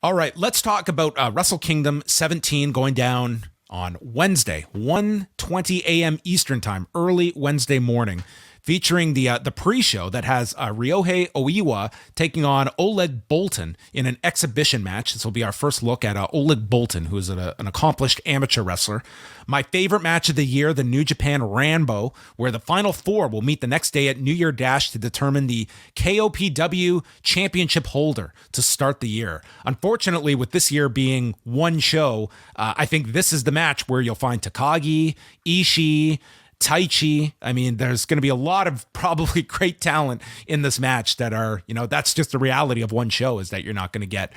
All right, let's talk about Wrestle Kingdom 17 going down on Wednesday, 1:20 a.m. Eastern Time, early Wednesday morning, featuring the pre-show that has Ryohei Oiwa taking on Oleg Bolton in an exhibition match. This will be our first look at Oleg Bolton, who is an accomplished amateur wrestler. My favorite match of the year, the New Japan Rambo, where the Final Four will meet the next day at New Year Dash to determine the KOPW championship holder to start the year. Unfortunately, with this year being one show, I think this is the match where you'll find Takagi, Ishii, Taichi. I mean, there's going to be a lot of probably great talent in this match that are, that's just the reality of one show, is that you're not going to get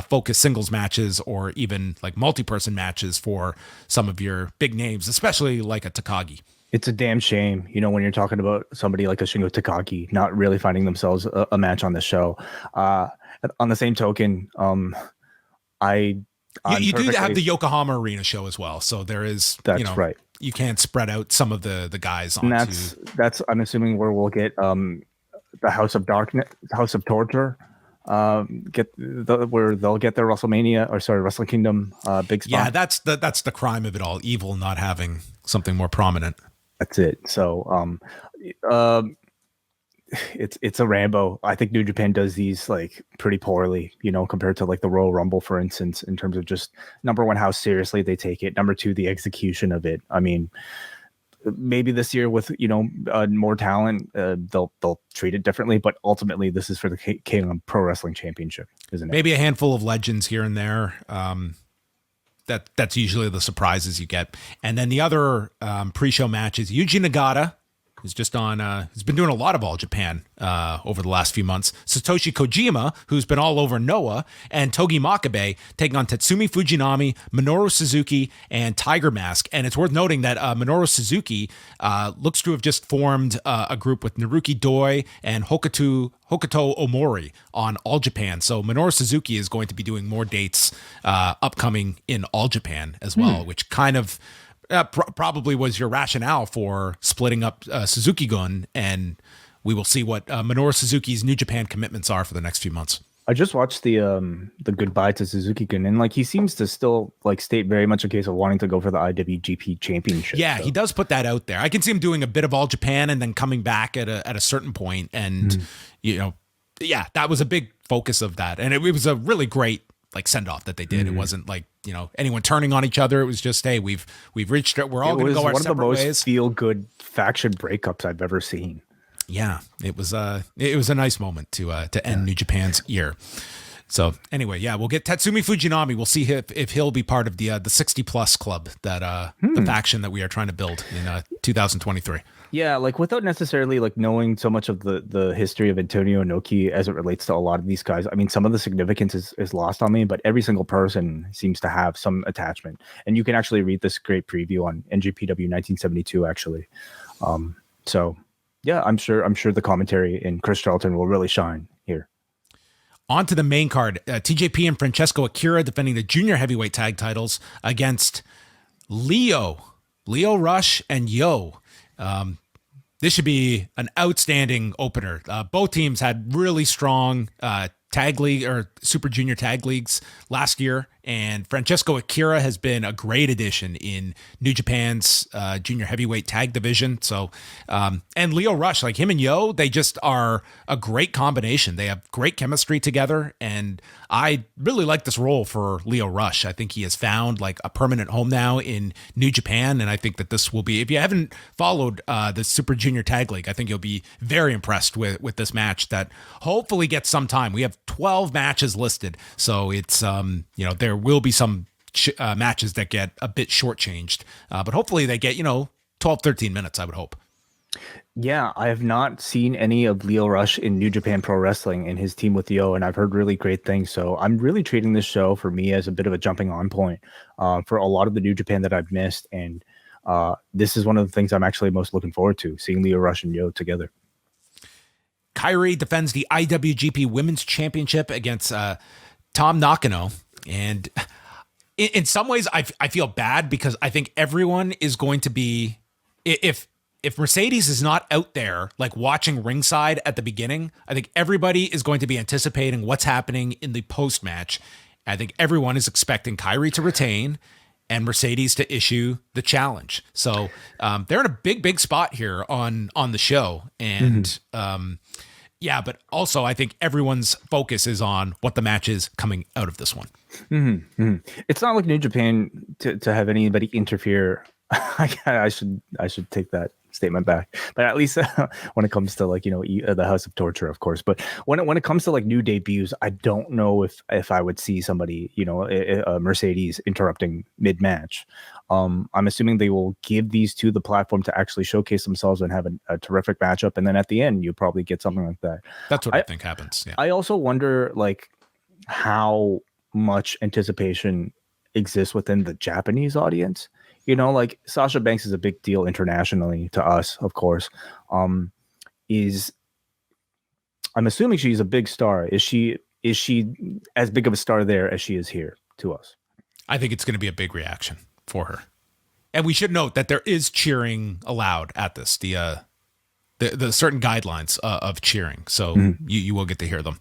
focused singles matches or even like multi-person matches for some of your big names, especially like a Takagi. It's a damn shame, when you're talking about somebody like a Shingo Takagi not really finding themselves a match on the show. On the same token, you do have the Yokohama Arena show as well, so there is. That's right. You can't spread out some of the guys onto. And that's I'm assuming where we'll get the House of Darkness, House of Torture, where they'll get their Wrestle Kingdom big spot. Yeah, that's the crime of it all. Evil not having something more prominent. That's it. So it's a Rambo. I think New Japan does these like pretty poorly, compared to like the Royal Rumble, for instance, in terms of just number one, how seriously they take it. Number two, the execution of it. I mean, maybe this year with, more talent, they'll treat it differently, but ultimately this is for the K1 Pro Wrestling Championship, isn't it? Maybe a handful of legends here and there. That's usually the surprises you get. And then the other pre-show match is Yuji Nagata, who's just on, he's been doing a lot of All Japan over the last few months. Satoshi Kojima, who's been all over Noah, and Togi Makabe taking on Tatsumi Fujinami, Minoru Suzuki, and Tiger Mask. And it's worth noting that Minoru Suzuki looks to have just formed a group with Naruki Doi and Hokuto Omori on All Japan. So Minoru Suzuki is going to be doing more dates upcoming in All Japan as well, which kind of probably was your rationale for splitting up Suzuki-gun, and we will see what Minoru Suzuki's New Japan commitments are for the next few months. I just watched the goodbye to Suzuki-gun, and like he seems to still like state very much a case of wanting to go for the IWGP Championship. Yeah, so he does put that out there. I can see him doing a bit of All Japan and then coming back at a certain point, and that was a big focus of that, and it was a really great like send off that they did. It wasn't like anyone turning on each other. It was just, hey, we've reached it. We're all going to go our separate ways. It was one of the most feel good faction breakups I've ever seen. Yeah, it was a nice moment to end New Japan's year. So anyway, yeah, we'll get Tatsumi Fujinami. We'll see if he'll be part of the 60 plus club, that the faction that we are trying to build in 2023. Yeah, like without necessarily like knowing so much of the history of Antonio Inoki as it relates to a lot of these guys. I mean, some of the significance is lost on me, but every single person seems to have some attachment. And you can actually read this great preview on NJPW 1972, actually. So yeah, I'm sure the commentary in Chris Charlton will really shine here. On to the main card, TJP and Francesco Akira defending the junior heavyweight tag titles against Leo Rush and Yo. This should be an outstanding opener. Both teams had really strong tag league or super junior tag leagues last year, and Francesco Akira has been a great addition in New Japan's junior heavyweight tag division. So, and Leo Rush, like him and Yo, they just are a great combination. They have great chemistry together, and I really like this role for Leo Rush. I think he has found like a permanent home now in New Japan, and I think that this will be, if you haven't followed the Super Junior Tag League, I think you'll be very impressed with this match that hopefully gets some time. We have 12 matches listed, so it's there will be some matches that get a bit shortchanged, but hopefully they get 12-13 minutes, I would hope. Yeah, I have not seen any of Leo Rush in New Japan Pro Wrestling in his team with Yo, and I've heard really great things. So I'm really treating this show for me as a bit of a jumping on point for a lot of the New Japan that I've missed. And this is one of the things I'm actually most looking forward to, seeing Leo Rush and Yo together. Kairi defends the IWGP Women's Championship against Tom Nakano. And in some ways, I feel bad because I think everyone is going to be, if Mercedes is not out there like watching ringside at the beginning, I think everybody is going to be anticipating what's happening in the post match. I think everyone is expecting Kyrie to retain and Mercedes to issue the challenge. So they're in a big spot here on the show. And yeah, but also I think everyone's focus is on what the match is coming out of this one. It's not like New Japan to have anybody interfere. I should take that statement back. But at least when it comes to like, the House of Torture, of course. But when it comes to like new debuts, I don't know if I would see somebody, a Mercedes interrupting mid match. I'm assuming they will give these two the platform to actually showcase themselves and have a terrific matchup, and then at the end you probably get something like that. That's what I think happens. Yeah. I also wonder like how much anticipation exists within the Japanese audience. Like Sasha Banks is a big deal internationally to us, of course. I'm assuming she's a big star. Is she as big of a star there as she is here to us? I think it's going to be a big reaction for her. And we should note that there is cheering allowed at this, the certain guidelines of cheering. So you will get to hear them.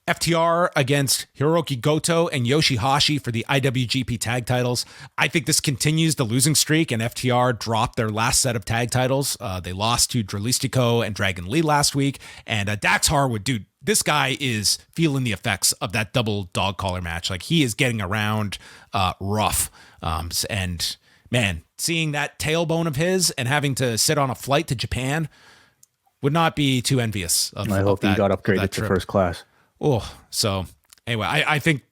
FTR against Hiroki Goto and Yoshihashi for the IWGP Tag Titles. I think this continues the losing streak, and FTR dropped their last set of tag titles. They lost to Dralistico and Dragon Lee last week, and Dax Harwood, dude, this guy is feeling the effects of that double dog collar match. Like, he is getting around rough. And man, seeing that tailbone of his and having to sit on a flight to Japan would not be too envious of I hope that, he got upgraded to first class. Oh, so anyway, I think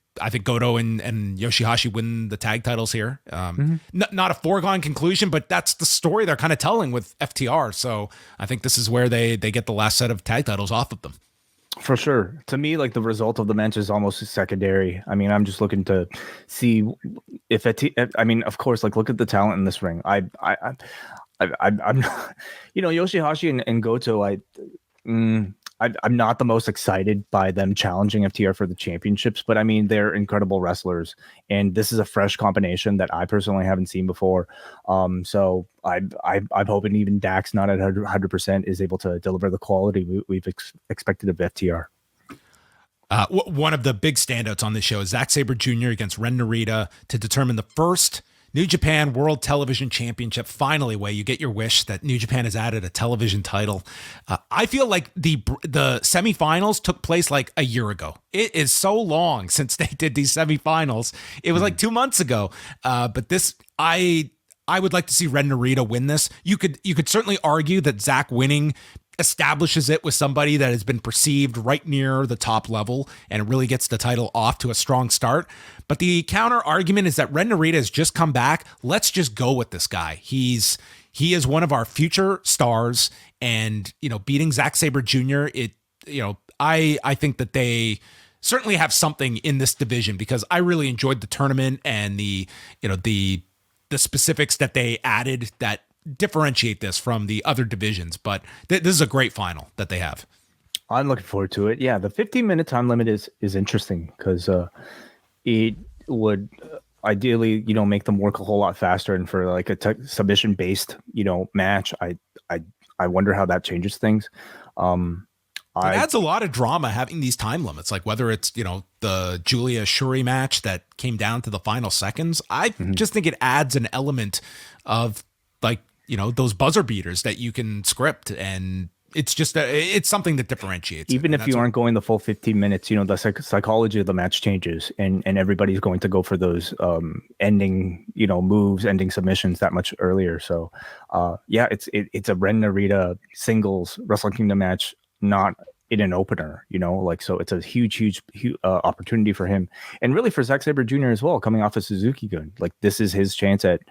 Goto and Yoshihashi win the tag titles here. Not a foregone conclusion, but that's the story they're kind of telling with FTR. So I think this is where they get the last set of tag titles off of them. For sure. To me, like, the result of the match is almost secondary. I mean, I'm just looking to see if of course, like, look at the talent in this ring. I'm Yoshihashi and Goto. I'm not the most excited by them challenging FTR for the championships, but I mean, they're incredible wrestlers, and this is a fresh combination that I personally haven't seen before. So I'm hoping even Dax, not at 100%, is able to deliver the quality we've expected of FTR. One of the big standouts on this show is Zack Sabre Jr. against Ren Narita to determine the first New Japan World Television Championship. Finally, Way, you get your wish that New Japan has added a television title. I feel like the semifinals took place like a year ago. It is so long since they did these semifinals. It was like 2 months ago. But this, I would like to see Ren Narita win this. You could certainly argue that Zack winning establishes it with somebody that has been perceived right near the top level, and it really gets the title off to a strong start. But the counter argument is that Ren Narita has just come back. Let's just go with this guy. He is one of our future stars, and beating Zack Sabre Jr. I think that they certainly have something in this division, because I really enjoyed the tournament and the specifics that they added that differentiate this from the other divisions. But this is a great final that they have. I'm looking forward to it. Yeah, the 15-minute time limit is interesting, because it would ideally make them work a whole lot faster, and for like a submission based match, I wonder how that changes things. It adds a lot of drama having these time limits, like whether it's the Julia Shuri match that came down to the final seconds. I just think it adds an element of, like, those buzzer beaters that you can script, and it's just it's something that differentiates. Even if you aren't going the full 15 minutes, the psychology of the match changes, and everybody's going to go for those ending moves, ending submissions that much earlier. So yeah, it's a Ren Narita singles Wrestle Kingdom match, not in an opener, so it's a huge opportunity for him, and really for Zack Sabre Jr. as well, coming off of Suzuki-gun. Like, this is his chance at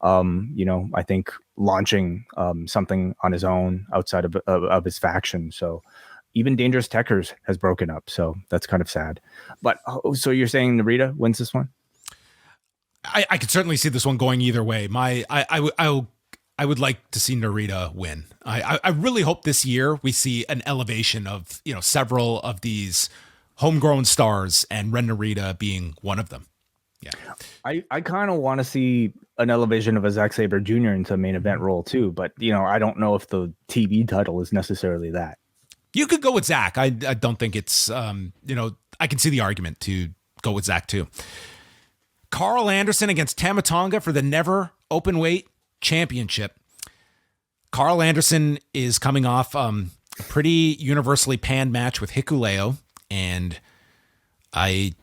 I think launching something on his own outside of his faction. So even Dangerous Tekkers has broken up, so that's kind of sad. But so you're saying Narita wins this one? I could certainly see this one going either way. I would like to see Narita win. I really hope this year we see an elevation of several of these homegrown stars, and Ren Narita being one of them. Yeah, I kind of want to see an elevation of a Zack Sabre Jr. into a main event role too, but I don't know if the TV title is necessarily that. You could go with Zack. I don't think it's I can see the argument to go with Zach too. Carl Anderson against Tama Tonga for the Never Openweight Championship. Carl Anderson is coming off a pretty universally panned match with Hikuleo, and I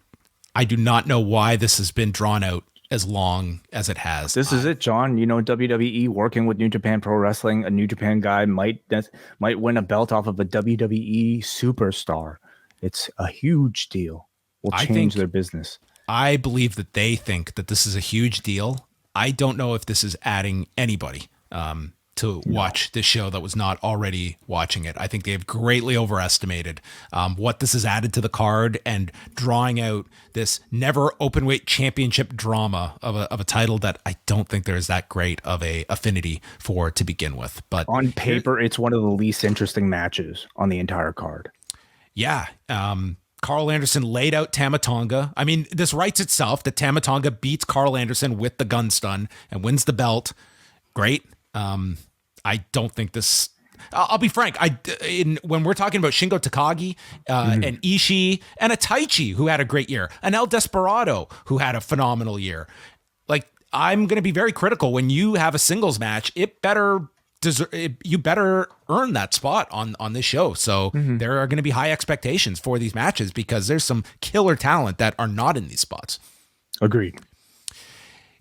do not know why this has been drawn out as long as it has. This is it, John. You know, WWE working with New Japan Pro Wrestling, a New Japan guy might win a belt off of a WWE superstar. It's a huge deal. Will change their business. I believe that they think that this is a huge deal. I don't know if this is adding anybody to watch this show that was not already watching it. I think they have greatly overestimated what this has added to the card and drawing out this Never Openweight Championship drama of a title that I don't think there's that great of a affinity for to begin with. But on paper, it's one of the least interesting matches on the entire card. Yeah. Carl Anderson laid out Tama Tonga. I mean, this writes itself that Tama Tonga beats Carl Anderson with the gun stun and wins the belt. Great. I don't think this. I'll be frank. When we're talking about Shingo Takagi and Ishii and a Taichi who had a great year, and El Desperado who had a phenomenal year, like I'm going to be very critical when you have a singles match. You better earn that spot on this show. So there are going to be high expectations for these matches because there's some killer talent that are not in these spots. Agreed.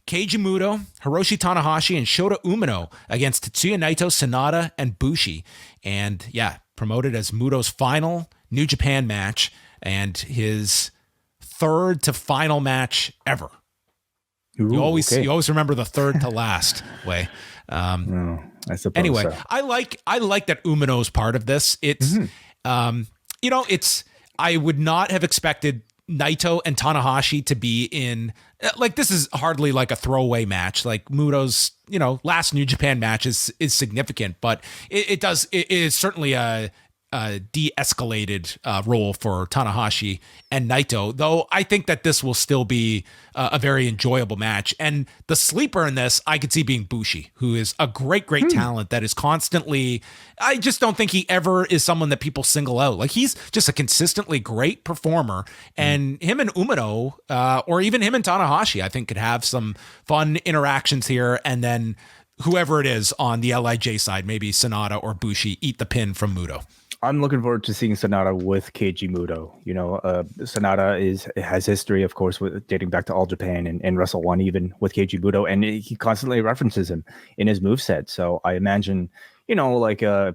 Keiji Muto, Hiroshi Tanahashi, and Shota Umino against Tetsuya Naito, Sonata, and Bushi. And yeah, promoted as Muto's final New Japan match and his third to final match ever. Ooh, you always remember the third to last way. I suppose anyway, so. I like that Umino's part of this. It's I would not have expected Naito and Tanahashi to be in, like, this is hardly like a throwaway match. Like Muto's, last New Japan match is significant, but it is certainly a de-escalated role for Tanahashi and Naito, though I think that this will still be a very enjoyable match. And the sleeper in this, I could see being Bushi, who is a great talent that is constantly, I just don't think he ever is someone that people single out. Like, he's just a consistently great performer, and him and Umino, or even him and Tanahashi, I think could have some fun interactions here. And then whoever it is on the LIJ side, maybe Sonata or Bushi, eat the pin from Muto. I'm looking forward to seeing Sonata with Keiji Muto. Sonata has history, of course, with dating back to All Japan and Wrestle One, even with Keiji Muto, and he constantly references him in his moveset. So I imagine,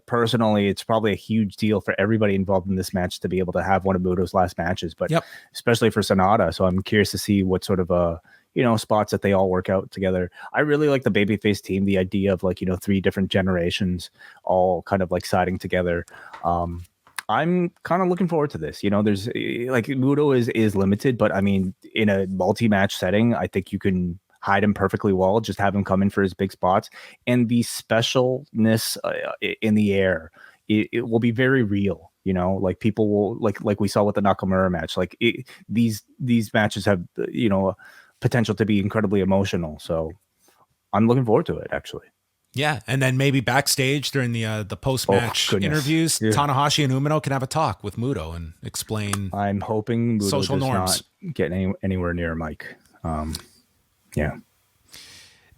personally, it's probably a huge deal for everybody involved in this match to be able to have one of Muto's last matches, but especially for Sonata. So I'm curious to see what sort of spots that they all work out together. I really like the Babyface team, the idea of 3 different generations all kind of like siding together. I'm kind of looking forward to this. There's Muto is limited, but I mean, in a multi-match setting, I think you can hide him perfectly well. Just have him come in for his big spots, and the specialness in the air, it will be very real. People will like we saw with the Nakamura match. These matches have potential to be incredibly emotional. So I'm looking forward to it, actually. Yeah, and then maybe backstage during the post-match interviews, Tanahashi and Umino can have a talk with Muto and explain. I'm hoping Muto social norms. Not get anywhere near Mike. Yeah.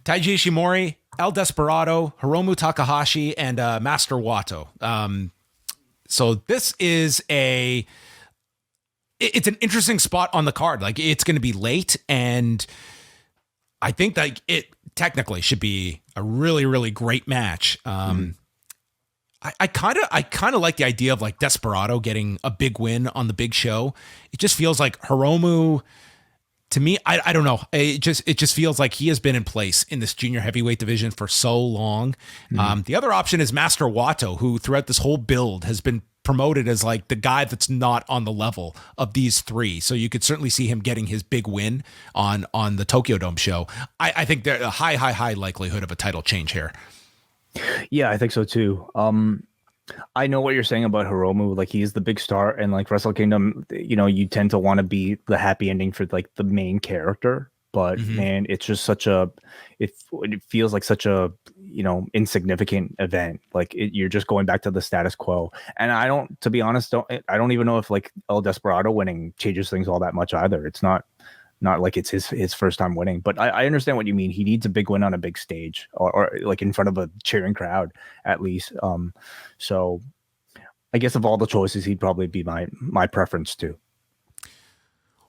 Taiji Ishimori, El Desperado, Hiromu Takahashi, and Master Wato. So this is it's an interesting spot on the card. Like, it's going to be late, and I think that it technically should be a really, really great match. I kind of like the idea of like Desperado getting a big win on the big show. It just feels like Hiromu, to me, I don't know. It just feels like he has been in place in this junior heavyweight division for so long. The other option is Master Wato, who throughout this whole build has been promoted as like the guy that's not on the level of these 3. So you could certainly see him getting his big win on the Tokyo Dome show. I think there's a high likelihood of a title change here. Yeah, I think so too. I know what you're saying about Hiromu. Like, he's the big star, and like Wrestle Kingdom, you tend to want to be the happy ending for like the main character. But man, it's just it feels like such a insignificant event. Like you're just going back to the status quo. And to be honest, I don't even know if like El Desperado winning changes things all that much either. It's not like it's his first time winning, but I understand what you mean. He needs a big win on a big stage or like in front of a cheering crowd at least. So I guess of all the choices, he'd probably be my preference too.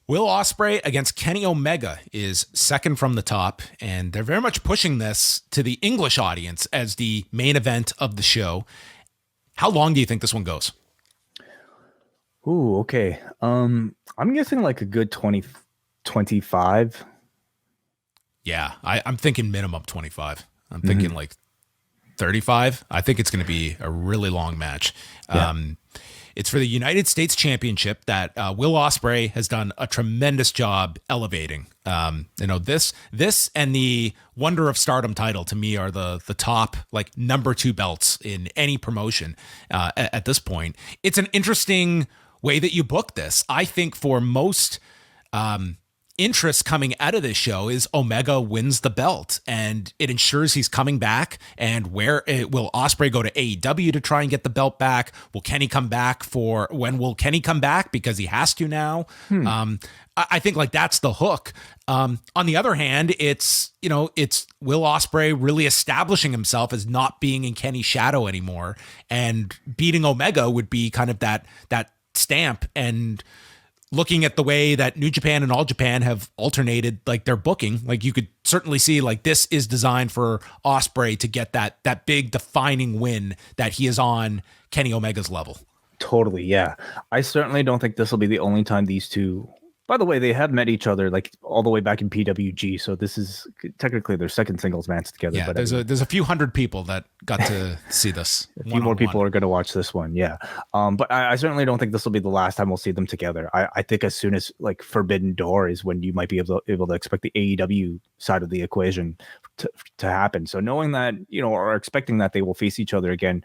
Will Osprey against Kenny Omega is second from the top, and they're very much pushing this to the English audience as the main event of the show. How long do you think this one goes? Ooh, okay. I'm guessing like a good 25. Yeah, I'm thinking minimum 25. I'm thinking like 35. I think it's going to be a really long match. Yeah. It's for the United States Championship that Will Osprey has done a tremendous job elevating. This and the Wonder of Stardom title to me are the top like number 2 belts in any promotion at this point. It's an interesting way that you book this. I think for most interest coming out of this show is Omega wins the belt and it ensures he's coming back. And will Osprey go to AEW to try and get the belt back? Will Kenny come back when will Kenny come back? Because he has to now. I think like that's the hook. On the other hand, it's Will Osprey really establishing himself as not being in Kenny's shadow anymore, and beating Omega would be kind of that stamp. And looking at the way that New Japan and All Japan have alternated like their booking, like you could certainly see like this is designed for Osprey to get that big defining win that he is on Kenny Omega's level. Totally, yeah. I certainly don't think this will be the only time these two. By the way, they have met each other like all the way back in PWG, so this is technically their second singles match together. Yeah, but there's a few hundred people that got to see this. A few more people are going to watch this one, yeah. But I certainly don't think this will be the last time we'll see them together. I think as soon as like Forbidden Door is when you might be able to expect the AEW side of the equation to happen. So knowing that, or expecting that they will face each other again,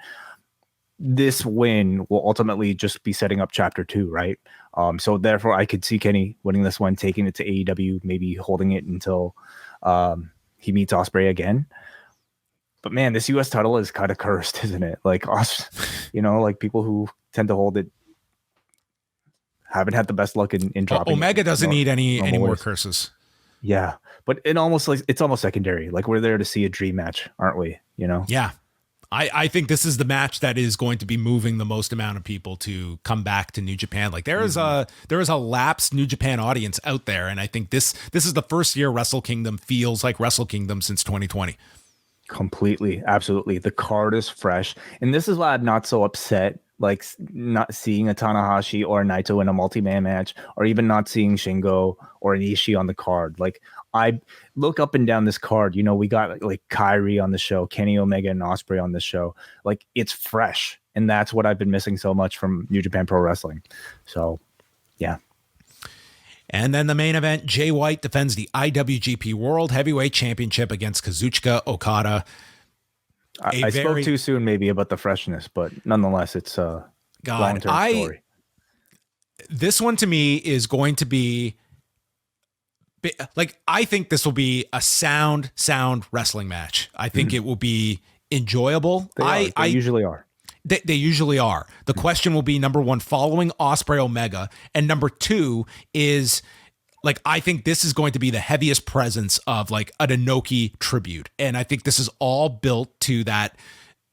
this win will ultimately just be setting up chapter 2, right? So therefore I could see Kenny winning this one, taking it to AEW, maybe holding it until he meets Osprey again. But man, this US title is kind of cursed, isn't it? Like like people who tend to hold it haven't had the best luck in dropping. Omega doesn't need any more curses. Yeah, but it's almost secondary. Like we're there to see a dream match, aren't we? Yeah. I think this is the match that is going to be moving the most amount of people to come back to New Japan. Like there is a lapsed New Japan audience out there, and I think this is the first year Wrestle Kingdom feels like Wrestle Kingdom since 2020. Completely, absolutely. The card is fresh, and this is why I'm not so upset. Like not seeing a Tanahashi or a Naito in a multi-man match, or even not seeing Shingo or an Ishii on the card. Like I look up and down this card, we got like Kyrie on the show, Kenny Omega and Osprey on the show. Like it's fresh, and that's what I've been missing so much from New Japan Pro Wrestling. So, yeah. And then the main event, Jay White defends the IWGP World Heavyweight Championship against Kazuchika Okada. I spoke too soon maybe about the freshness, but nonetheless, it's a long-term story. This one to me is going to be like, I think this will be a sound wrestling match. I think it will be enjoyable. They usually are. They usually are. The question will be, number 1, following Osprey Omega, and number 2 is like, I think this is going to be the heaviest presence of like an Inoki tribute. And I think this is all built to that,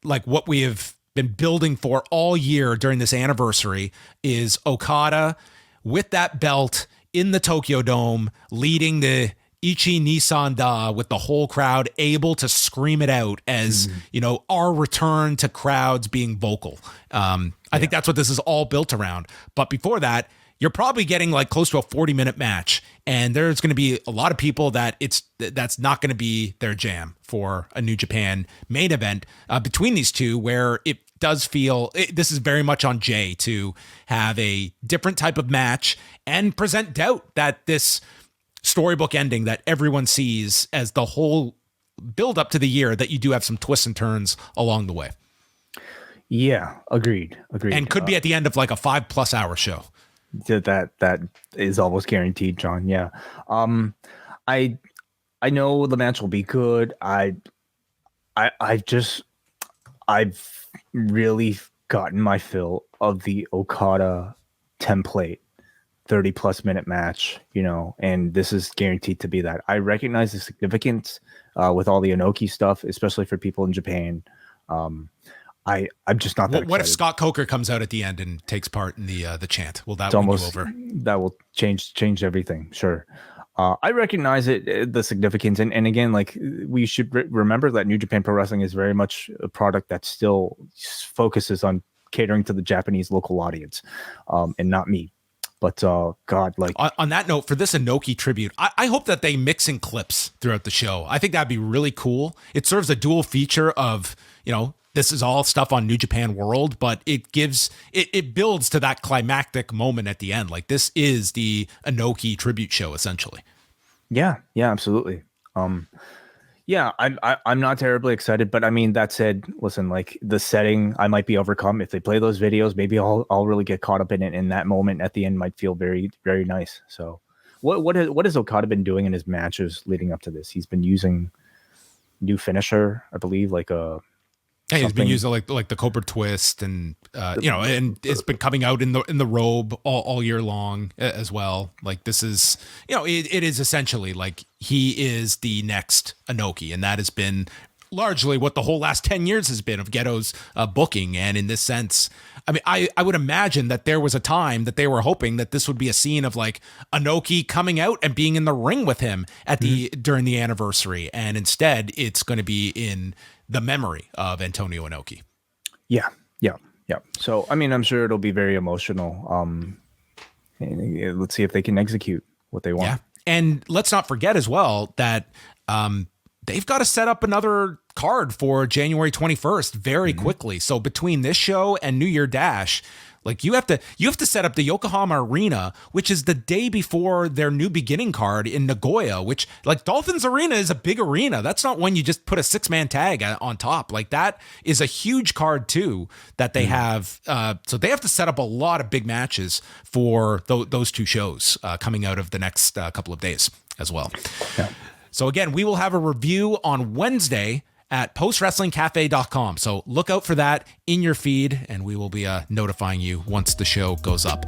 like what we have been building for all year during this anniversary is Okada with that belt in the Tokyo Dome, leading the Ichi Nissan Da with the whole crowd able to scream it out as, our return to crowds being vocal. I think that's what this is all built around. But before that, you're probably getting like close to a 40-minute match, and there's going to be a lot of people that's not going to be their jam for a New Japan main event between these two, where it does feel this is very much on Jay to have a different type of match and present doubt that this storybook ending that everyone sees as the whole build up to the year, that you do have some twists and turns along the way. Yeah, agreed. And could be at the end of like a 5+ hour show. That is almost guaranteed, John. Yeah. I know the match will be good. I've really gotten my fill of the Okada template 30 plus minute match, and this is guaranteed to be that. I recognize the significance with all the Inoki stuff, especially for people in Japan. I'm just not that excited. What if Scott Coker comes out at the end and takes part in the chant? Will that It's win you almost over? that will change everything. Sure. I recognize the significance. And again, like we should remember that New Japan Pro Wrestling is very much a product that still focuses on catering to the Japanese local audience, and not me. But God, like on that note, for this Inoki tribute, I hope that they mix in clips throughout the show. I think that'd be really cool. It serves a dual feature of, this is all stuff on New Japan World, but it builds to that climactic moment at the end. Like this is the Inoki tribute show, essentially. Yeah, absolutely. Yeah, I'm not terribly excited, but I mean, that said, listen, like the setting, I might be overcome if they play those videos. Maybe I'll really get caught up in it, and that moment at the end might feel very, very nice. So, what has Okada been doing in his matches leading up to this? He's been using new finisher, I believe, like a. Yeah, he's been using like the Cobra Twist, and and it's been coming out in the robe all year long as well. Like this is, it is essentially like he is the next Inoki, and that has been largely what the whole last 10 years has been of Ghetto's booking. And in this sense, I mean, I would imagine that there was a time that they were hoping that this would be a scene of like Inoki coming out and being in the ring with him at during the anniversary, and instead it's going to be in the memory of Antonio Inoki. Yeah. So, I mean, I'm sure it'll be very emotional. Let's see if they can execute what they want. Yeah. And let's not forget as well that they've got to set up another card for January 21st very quickly. So between this show and New Year Dash, like you have to set up the Yokohama Arena, which is the day before their New Beginning card in Nagoya, which like Dolphins Arena is a big arena. That's not when you just put a 6-man tag on top. Like that is a huge card too that they have. So they have to set up a lot of big matches for those two shows coming out of the next couple of days as well. Yeah. So again, we will have a review on Wednesday at postwrestlingcafe.com. So look out for that in your feed, and we will be notifying you once the show goes up.